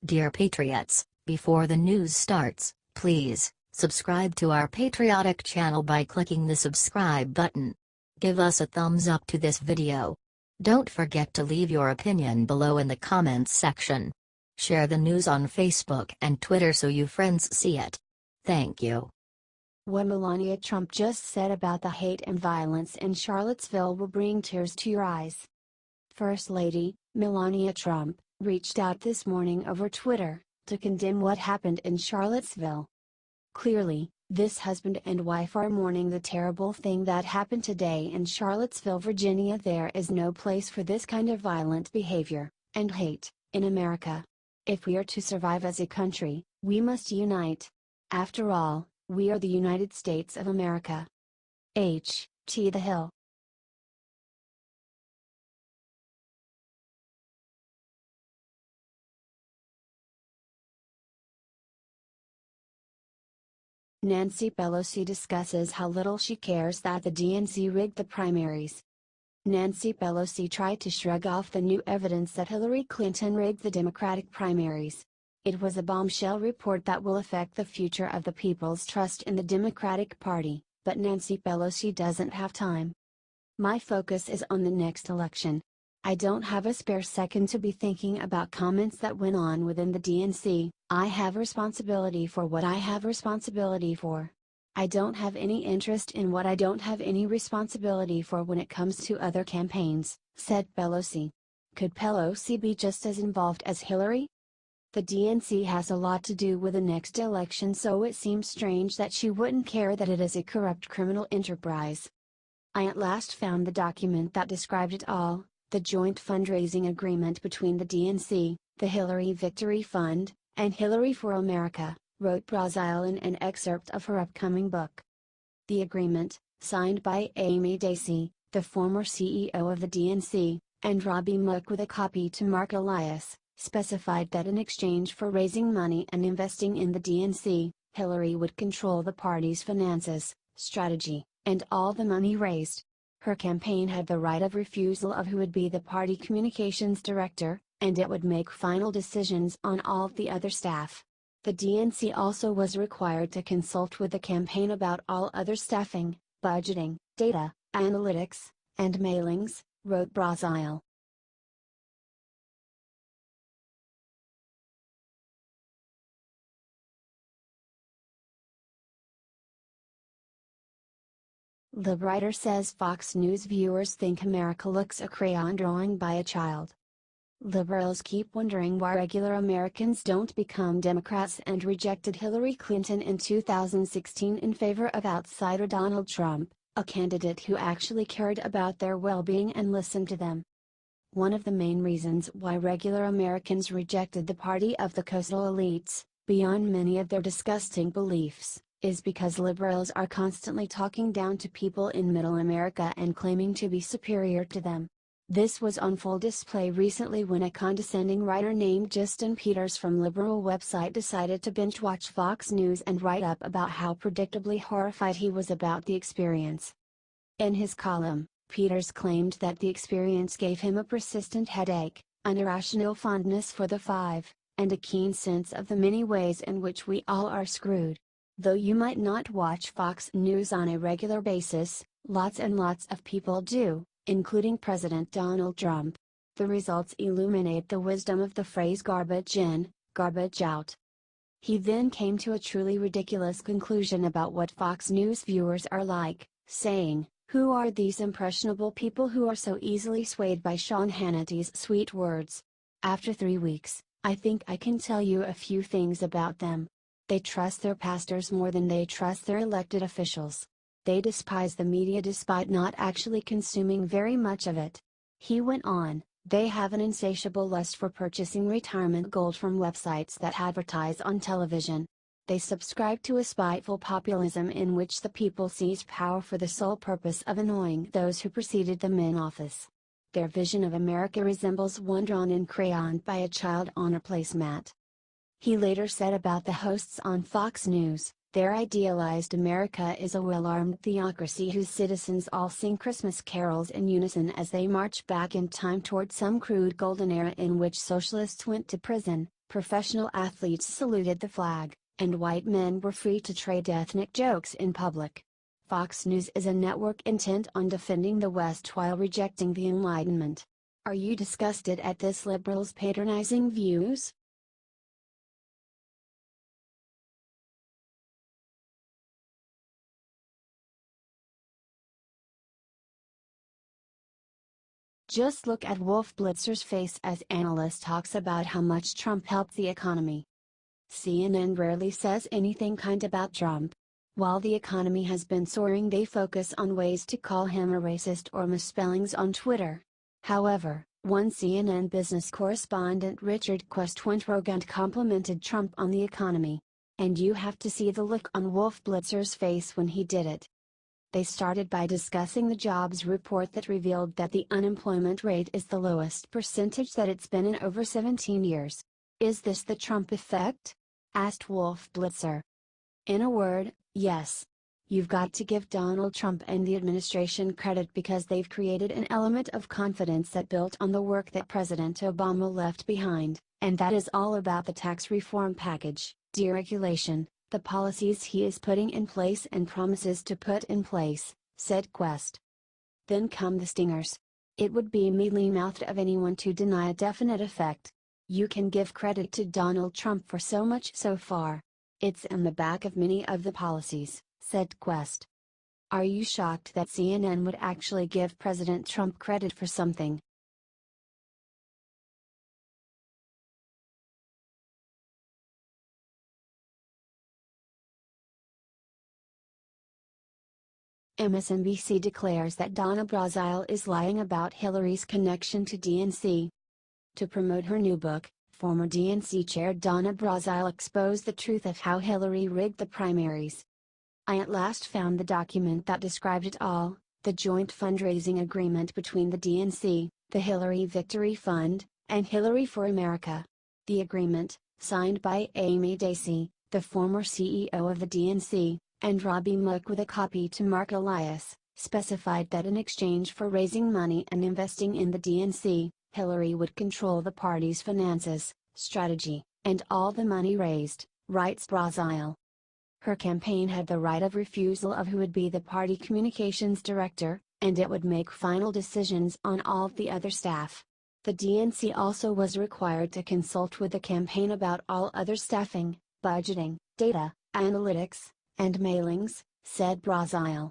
Dear Patriots, before the news starts, please subscribe to our patriotic channel by clicking the subscribe button. Give us a thumbs up to this video. Don't forget to leave your opinion below in the comments section. Share the news on Facebook and Twitter so you friends see it. Thank you. What Melania Trump just said about the hate and violence in Charlottesville will bring tears to your eyes. First Lady, Melania Trump, reached out this morning over Twitter, to condemn what happened in Charlottesville. Clearly, this husband and wife are mourning the terrible thing that happened today in Charlottesville, Virginia. There is no place for this kind of violent behavior, and hate, in America. If we are to survive as a country, we must unite. After all, we are the United States of America. H.T. The Hill. Nancy Pelosi discusses how little she cares that the DNC rigged the primaries. Nancy Pelosi tried to shrug off the new evidence that Hillary Clinton rigged the Democratic primaries. It was a bombshell report that will affect the future of the people's trust in the Democratic Party, but Nancy Pelosi doesn't have time. My focus is on the next election. I don't have a spare second to be thinking about comments that went on within the DNC. I have responsibility for what I have responsibility for. I don't have any interest in what I don't have any responsibility for when it comes to other campaigns, said Pelosi. Could Pelosi be just as involved as Hillary? The DNC has a lot to do with the next election, so it seems strange that she wouldn't care that it is a corrupt criminal enterprise. I at last found the document that described it all, the joint fundraising agreement between the DNC, the Hillary Victory Fund, and Hillary for America, wrote Brazile in an excerpt of her upcoming book. The agreement, signed by Amy Dacey, the former CEO of the DNC, and Robbie Mook with a copy to Mark Elias, specified that in exchange for raising money and investing in the DNC, Hillary would control the party's finances, strategy, and all the money raised. Her campaign had the right of refusal of who would be the party communications director, and it would make final decisions on all of the other staff. The DNC also was required to consult with the campaign about all other staffing, budgeting, data, analytics, and mailings, wrote Brazile. Libwriter says Fox News viewers think America looks a crayon drawing by a child. Liberals keep wondering why regular Americans don't become Democrats and rejected Hillary Clinton in 2016 in favor of outsider Donald Trump, a candidate who actually cared about their well-being and listened to them. One of the main reasons why regular Americans rejected the party of the coastal elites, beyond many of their disgusting beliefs, is because liberals are constantly talking down to people in middle America and claiming to be superior to them. This was on full display recently when a condescending writer named Justin Peters from liberal website decided to binge-watch Fox News and write up about how predictably horrified he was about the experience. In his column, Peters claimed that the experience gave him a persistent headache, an irrational fondness for the five, and a keen sense of the many ways in which we all are screwed. Though you might not watch Fox News on a regular basis, lots and lots of people do, including President Donald Trump. The results illuminate the wisdom of the phrase garbage in, garbage out. He then came to a truly ridiculous conclusion about what Fox News viewers are like, saying, "Who are these impressionable people who are so easily swayed by Sean Hannity's sweet words? After 3 weeks, I think I can tell you a few things about them. They trust their pastors more than they trust their elected officials. They despise the media despite not actually consuming very much of it." He went on, "They have an insatiable lust for purchasing retirement gold from websites that advertise on television. They subscribe to a spiteful populism in which the people seize power for the sole purpose of annoying those who preceded them in office. Their vision of America resembles one drawn in crayon by a child on a placemat." He later said about the hosts on Fox News, "Their idealized America is a well-armed theocracy whose citizens all sing Christmas carols in unison as they march back in time toward some crude golden era in which socialists went to prison, Professional athletes saluted the flag, and white men were free to trade ethnic jokes in public. Fox News is a network intent on defending the West while rejecting the Enlightenment. Are you disgusted at this liberal's patronizing views? Just look at Wolf Blitzer's face as analyst talks about how much Trump helped the economy. CNN rarely says anything kind about Trump. While the economy has been soaring, they focus on ways to call him a racist or misspellings on Twitter. However, one CNN business correspondent, Richard Quest, went rogue and complimented Trump on the economy. And you have to see the look on Wolf Blitzer's face when he did it. They started by discussing the jobs report that revealed that the unemployment rate is the lowest percentage that it's been in over 17 years. Is this the Trump effect? Asked Wolf Blitzer. In a word, yes. You've got to give Donald Trump and the administration credit because they've created an element of confidence that built on the work that President Obama left behind, and that is all about the tax reform package, deregulation, the policies he is putting in place and promises to put in place, said Quest. Then come the stingers. It would be mealy-mouthed of anyone to deny a definite effect. You can give credit to Donald Trump for so much so far. It's in the back of many of the policies, said Quest. Are you shocked that CNN would actually give President Trump credit for something? MSNBC declares that Donna Brazile is lying about Hillary's connection to DNC. To promote her new book, former DNC chair Donna Brazile exposed the truth of how Hillary rigged the primaries. I at last found the document that described it all, the joint fundraising agreement between the DNC, the Hillary Victory Fund, and Hillary for America. The agreement, signed by Amy Dacey, the former CEO of the DNC, and Robbie Mook with a copy to Mark Elias, specified that in exchange for raising money and investing in the DNC, Hillary would control the party's finances, strategy, and all the money raised, writes Brazile. Her campaign had the right of refusal of who would be the party communications director, and it would make final decisions on all of the other staff. The DNC also was required to consult with the campaign about all other staffing, budgeting, data, analytics, and mailings, said Brazile.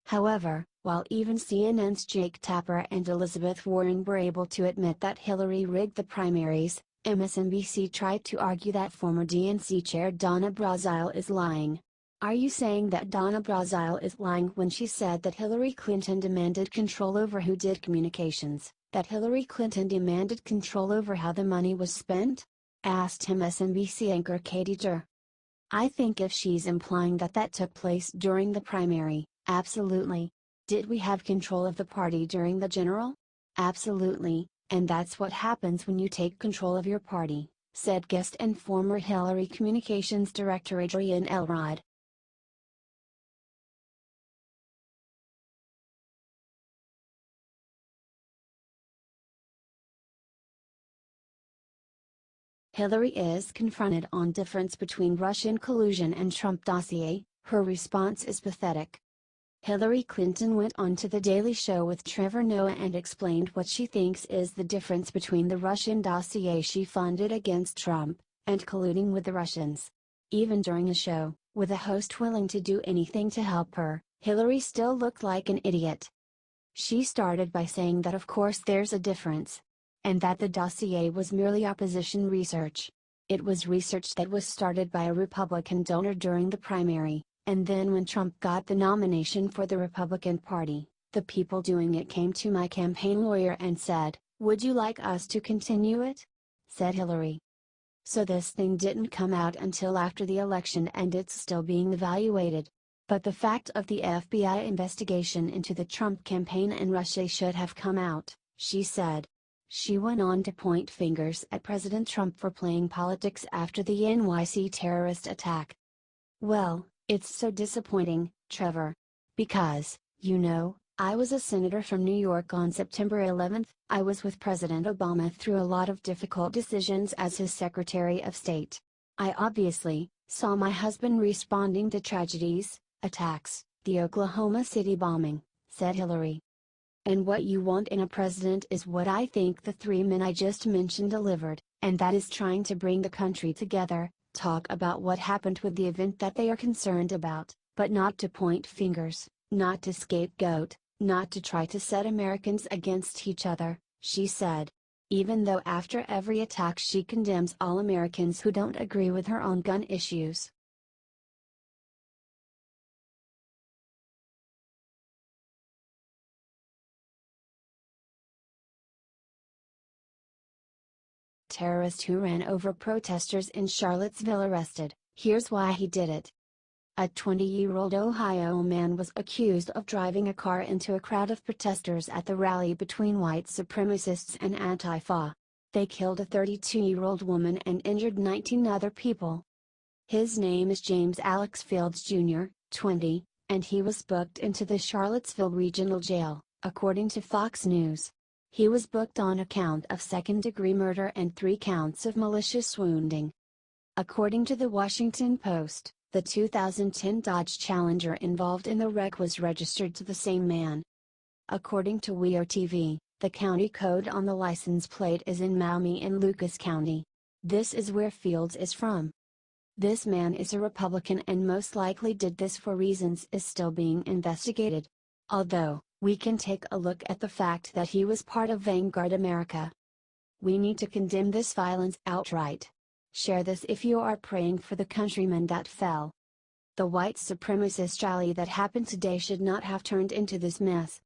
However, while even CNN's Jake Tapper and Elizabeth Warren were able to admit that Hillary rigged the primaries, MSNBC tried to argue that former DNC chair Donna Brazile is lying. Are you saying that Donna Brazile is lying when she said that Hillary Clinton demanded control over who did communications, that Hillary Clinton demanded control over how the money was spent? Asked MSNBC anchor Katie Durr. I think if she's implying that that took place during the primary, absolutely. Did we have control of the party during the general? Absolutely, and that's what happens when you take control of your party, said guest and former Hillary Communications Director Adrienne Elrod. Hillary is confronted on difference between Russian collusion and Trump dossier, her response is pathetic. Hillary Clinton went on to The Daily Show with Trevor Noah and explained what she thinks is the difference between the Russian dossier she funded against Trump, and colluding with the Russians. Even during the show, with a host willing to do anything to help her, Hillary still looked like an idiot. She started by saying that of course there's a difference. And that the dossier was merely opposition research. It was research that was started by a Republican donor during the primary, and then when Trump got the nomination for the Republican Party, the people doing it came to my campaign lawyer and said, "Would you like us to continue it?" said Hillary. So this thing didn't come out until after the election and it's still being evaluated. But the fact of the FBI investigation into the Trump campaign in Russia should have come out, she said. She went on to point fingers at President Trump for playing politics after the NYC terrorist attack. Well, it's so disappointing, Trevor. Because, you know, I was a senator from New York on September 11. I was with President Obama through a lot of difficult decisions as his Secretary of State. I obviously saw my husband responding to tragedies, attacks, the Oklahoma City bombing," said Hillary. "And what you want in a president is what I think the three men I just mentioned delivered, and that is trying to bring the country together, talk about what happened with the event that they are concerned about, but not to point fingers, not to scapegoat, not to try to set Americans against each other," she said. Even though after every attack she condemns all Americans who don't agree with her on gun issues. Terrorist who ran over protesters in Charlottesville arrested, here's why he did it. A 20-year-old Ohio man was accused of driving a car into a crowd of protesters at the rally between white supremacists and Antifa. They killed a 32-year-old woman and injured 19 other people. His name is James Alex Fields Jr., 20, and he was booked into the Charlottesville Regional Jail, according to Fox News. He was booked on account of second-degree murder and 3 counts of malicious wounding. According to the Washington Post, the 2010 Dodge Challenger involved in the wreck was registered to the same man. According to WeAre TV, the county code on the license plate is in Maumee in Lucas County. This is where Fields is from. This man is a Republican and most likely did this for reasons is still being investigated. Although, we can take a look at the fact that he was part of Vanguard America. We need to condemn this violence outright. Share this if you are praying for the countrymen that fell. The white supremacist rally that happened today should not have turned into this mess.